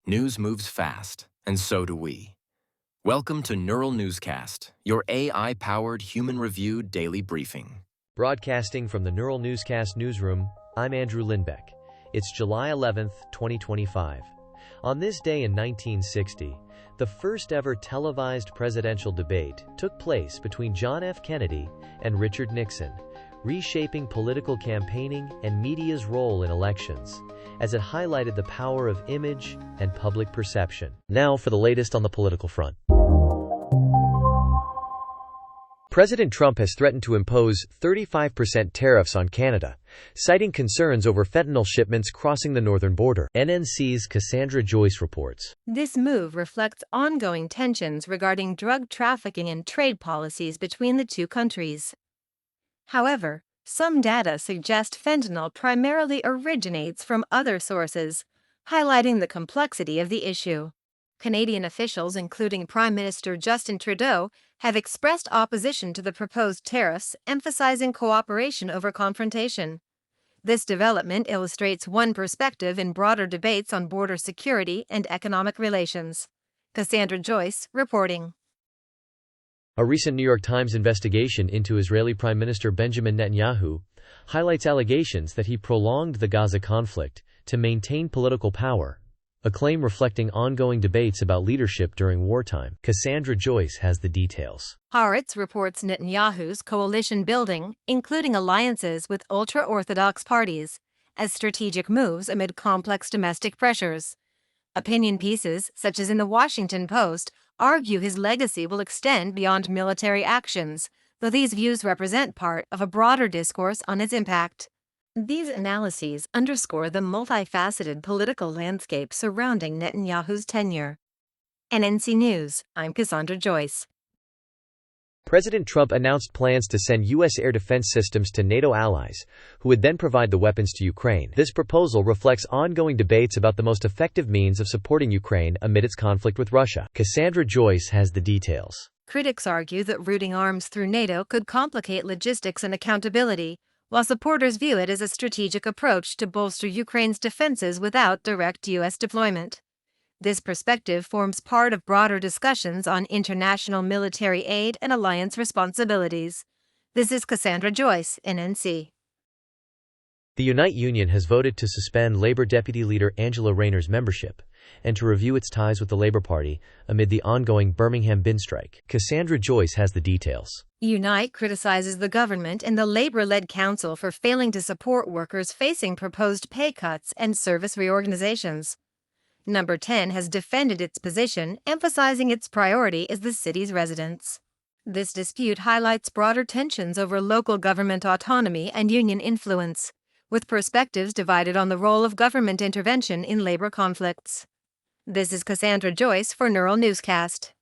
News moves fast, and so do we. Welcome to Neural Newscast, your AI-powered, human-reviewed daily briefing. Broadcasting from the Neural Newscast newsroom, I'm Andrew Lindbeck. It's July 11th, 2025. On this day in 1960, the first ever televised presidential debate took place between John F. Kennedy and Richard Nixon, reshaping political campaigning and media's role in elections, as it highlighted the power of image and public perception. Now for the latest on the political front. President Trump has threatened to impose 35% tariffs on Canada, citing concerns over fentanyl shipments crossing the northern border. NNC's Cassandra Joyce reports. This move reflects ongoing tensions regarding drug trafficking and trade policies between the two countries. However, some data suggest fentanyl primarily originates from other sources, highlighting the complexity of the issue. Canadian officials, including Prime Minister Justin Trudeau, have expressed opposition to the proposed tariffs, emphasizing cooperation over confrontation. This development illustrates one perspective in broader debates on border security and economic relations. Cassandra Joyce, reporting. A recent New York Times investigation into Israeli Prime Minister Benjamin Netanyahu highlights allegations that he prolonged the Gaza conflict to maintain political power, a claim reflecting ongoing debates about leadership during wartime. Cassandra Joyce has the details. Haaretz reports Netanyahu's coalition building, including alliances with ultra-Orthodox parties, as strategic moves amid complex domestic pressures. Opinion pieces, such as in the Washington Post, argue his legacy will extend beyond military actions, though these views represent part of a broader discourse on its impact. These analyses underscore the multifaceted political landscape surrounding Netanyahu's tenure. NNC News, I'm Cassandra Joyce. President Trump announced plans to send U.S. air defense systems to NATO allies, who would then provide the weapons to Ukraine. This proposal reflects ongoing debates about the most effective means of supporting Ukraine amid its conflict with Russia. Cassandra Joyce has the details. Critics argue that routing arms through NATO could complicate logistics and accountability, while supporters view it as a strategic approach to bolster Ukraine's defenses without direct U.S. deployment. This perspective forms part of broader discussions on international military aid and alliance responsibilities. This is Cassandra Joyce, NNC. The Unite Union has voted to suspend Labour Deputy Leader Angela Rayner's membership and to review its ties with the Labour Party amid the ongoing Birmingham bin strike. Cassandra Joyce has the details. Unite criticizes the government and the Labour-led council for failing to support workers facing proposed pay cuts and service reorganizations. Number 10 has defended its position, emphasizing its priority is the city's residents. This dispute highlights broader tensions over local government autonomy and union influence, with perspectives divided on the role of government intervention in labor conflicts. This is Cassandra Joyce for Neural Newscast.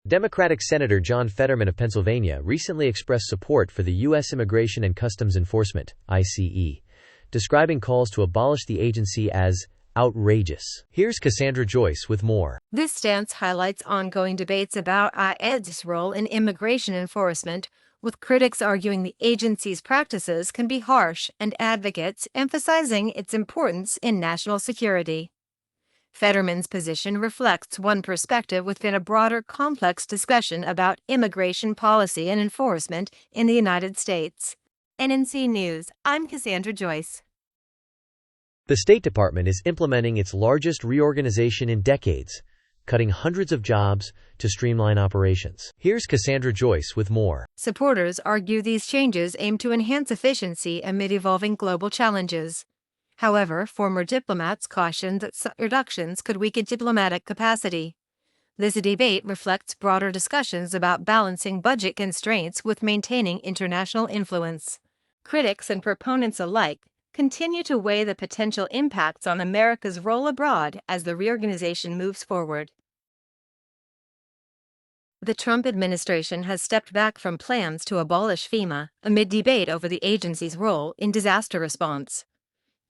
Democratic Senator John Fetterman of Pennsylvania recently expressed support for the U.S. Immigration and Customs Enforcement, ICE, describing calls to abolish the agency as outrageous. Here's Cassandra Joyce with more. This stance highlights ongoing debates about ICE's role in immigration enforcement, with critics arguing the agency's practices can be harsh and advocates emphasizing its importance in national security. Fetterman's position reflects one perspective within a broader, complex discussion about immigration policy and enforcement in the United States. NNC News, I'm Cassandra Joyce. The State Department is implementing its largest reorganization in decades, cutting hundreds of jobs to streamline operations. Here's Cassandra Joyce with more. Supporters argue these changes aim to enhance efficiency amid evolving global challenges. However, former diplomats caution that such reductions could weaken diplomatic capacity. This debate reflects broader discussions about balancing budget constraints with maintaining international influence. Critics and proponents alike continue to weigh the potential impacts on America's role abroad as the reorganization moves forward. The Trump administration has stepped back from plans to abolish FEMA amid debate over the agency's role in disaster response.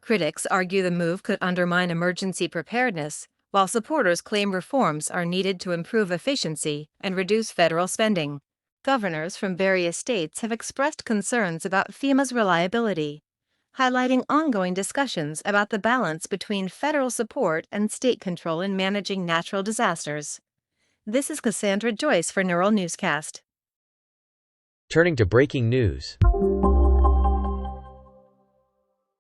Critics argue the move could undermine emergency preparedness, while supporters claim reforms are needed to improve efficiency and reduce federal spending. Governors from various states have expressed concerns about FEMA's reliability. highlighting ongoing discussions about the balance between federal support and state control in managing natural disasters. This is Cassandra Joyce for Neural Newscast. Turning to breaking news.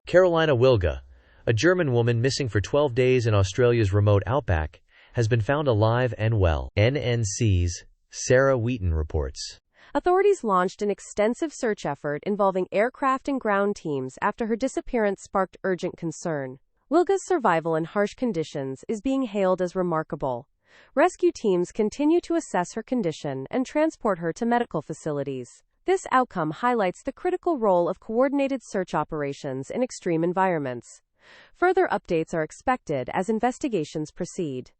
Carolina Wilga, a German woman missing for 12 days in Australia's remote Outback, has been found alive and well, NNC's Sarah Wheaton reports. Authorities launched an extensive search effort involving aircraft and ground teams after her disappearance sparked urgent concern. Wilga's survival in harsh conditions is being hailed as remarkable. Rescue teams continue to assess her condition and transport her to medical facilities. This outcome highlights the critical role of coordinated search operations in extreme environments. Further updates are expected as investigations proceed.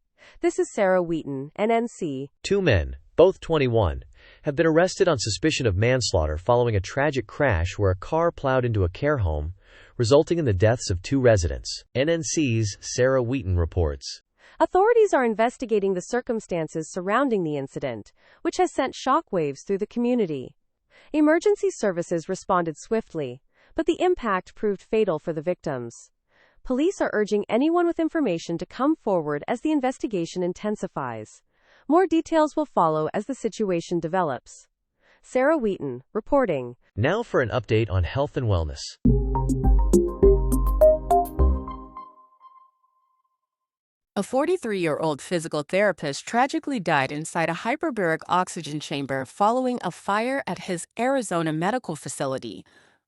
This is Sarah Wheaton, NNC. 2 men, both 21, have been arrested on suspicion of manslaughter following a tragic crash where a car plowed into a care home, resulting in the deaths of 2 residents. NNC's Sarah Wheaton reports. Authorities are investigating the circumstances surrounding the incident, which has sent shockwaves through the community. Emergency services responded swiftly, but the impact proved fatal for the victims. Police are urging anyone with information to come forward as the investigation intensifies. More details will follow as the situation develops. Sarah Wheaton, reporting. Now for an update on health and wellness. A 43-year-old physical therapist tragically died inside a hyperbaric oxygen chamber following a fire at his Arizona medical facility.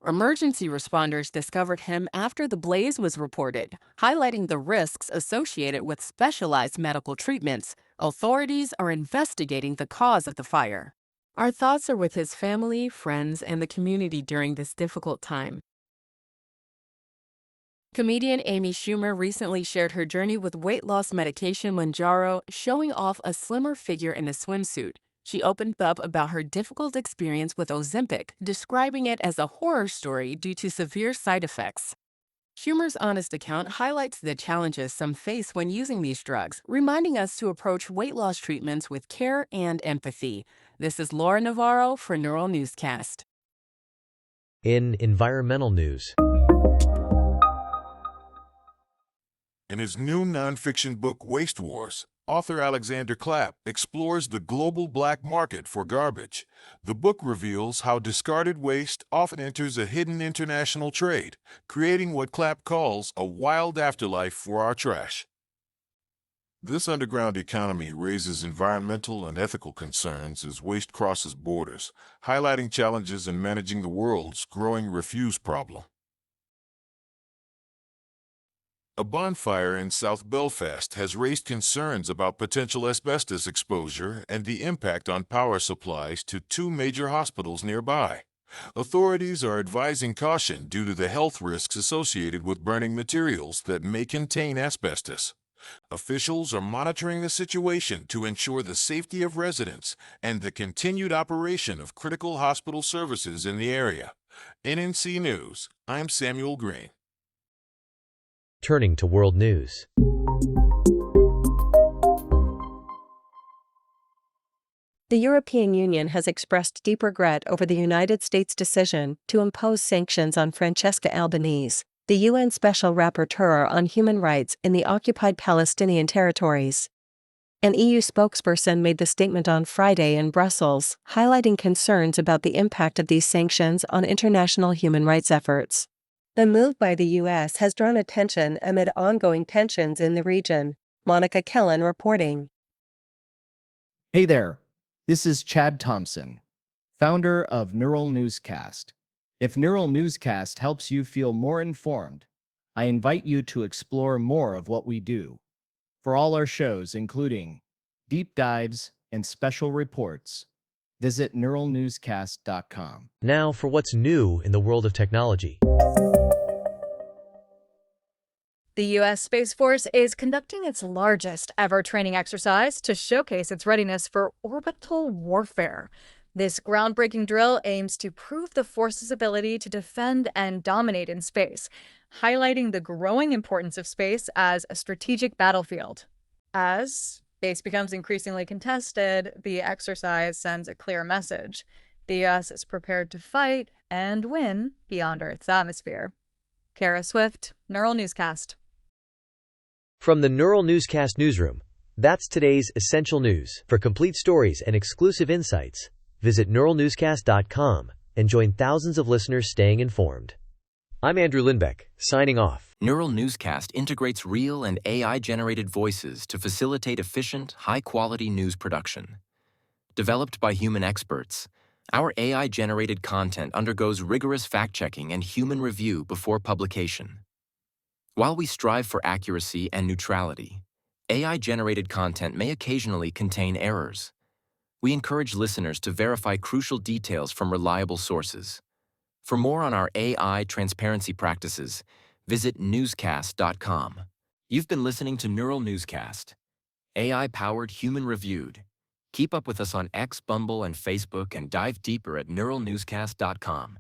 Emergency responders discovered him after the blaze was reported, highlighting the risks associated with specialized medical treatments. Authorities are investigating the cause of the fire. Our thoughts are with his family, friends, and the community during this difficult time. Comedian Amy Schumer recently shared her journey with weight loss medication Mounjaro, showing off a slimmer figure in a swimsuit. She opened up about her difficult experience with Ozempic, describing it as a horror story due to severe side effects. Schumer's honest account highlights the challenges some face when using these drugs, reminding us to approach weight loss treatments with care and empathy. This is Laura Navarro for Neural Newscast. In environmental news. In his new nonfiction book, Waste Wars, author Alexander Clapp explores the global black market for garbage. The book reveals how discarded waste often enters a hidden international trade, creating what Clapp calls a wild afterlife for our trash. This underground economy raises environmental and ethical concerns as waste crosses borders, highlighting challenges in managing the world's growing refuse problem. A bonfire in South Belfast has raised concerns about potential asbestos exposure and the impact on power supplies to 2 major hospitals nearby. Authorities are advising caution due to the health risks associated with burning materials that may contain asbestos. Officials are monitoring the situation to ensure the safety of residents and the continued operation of critical hospital services in the area. NNC News, I'm Samuel Green. Turning to world news. The European Union has expressed deep regret over the United States' decision to impose sanctions on Francesca Albanese, the UN Special Rapporteur on Human Rights in the occupied Palestinian territories. An EU spokesperson made the statement on Friday in Brussels, highlighting concerns about the impact of these sanctions on international human rights efforts. The move by the U.S. has drawn attention amid ongoing tensions in the region. Monica Kellen reporting. Hey there, this is Chad Thompson, founder of Neural Newscast. If Neural Newscast helps you feel more informed, I invite you to explore more of what we do. For all our shows, including deep dives and special reports, visit neuralnewscast.com. Now for what's new in the world of technology. The U.S. Space Force is conducting its largest ever training exercise to showcase its readiness for orbital warfare. This groundbreaking drill aims to prove the force's ability to defend and dominate in space, highlighting the growing importance of space as a strategic battlefield. As space becomes increasingly contested, the exercise sends a clear message. The U.S. is prepared to fight and win beyond Earth's atmosphere. Kara Swift, Neural Newscast. From the Neural Newscast newsroom, that's today's essential news. For complete stories and exclusive insights, visit neuralnewscast.com and join thousands of listeners staying informed. I'm Andrew Lindbeck, signing off. Neural Newscast integrates real and AI-generated voices to facilitate efficient, high-quality news production. Developed by human experts, our AI-generated content undergoes rigorous fact-checking and human review before publication. While we strive for accuracy and neutrality, AI-generated content may occasionally contain errors. We encourage listeners to verify crucial details from reliable sources. For more on our AI transparency practices, visit newscast.com. You've been listening to Neural Newscast, AI-powered, human-reviewed. Keep up with us on X, Bumble, and Facebook, and dive deeper at neuralnewscast.com.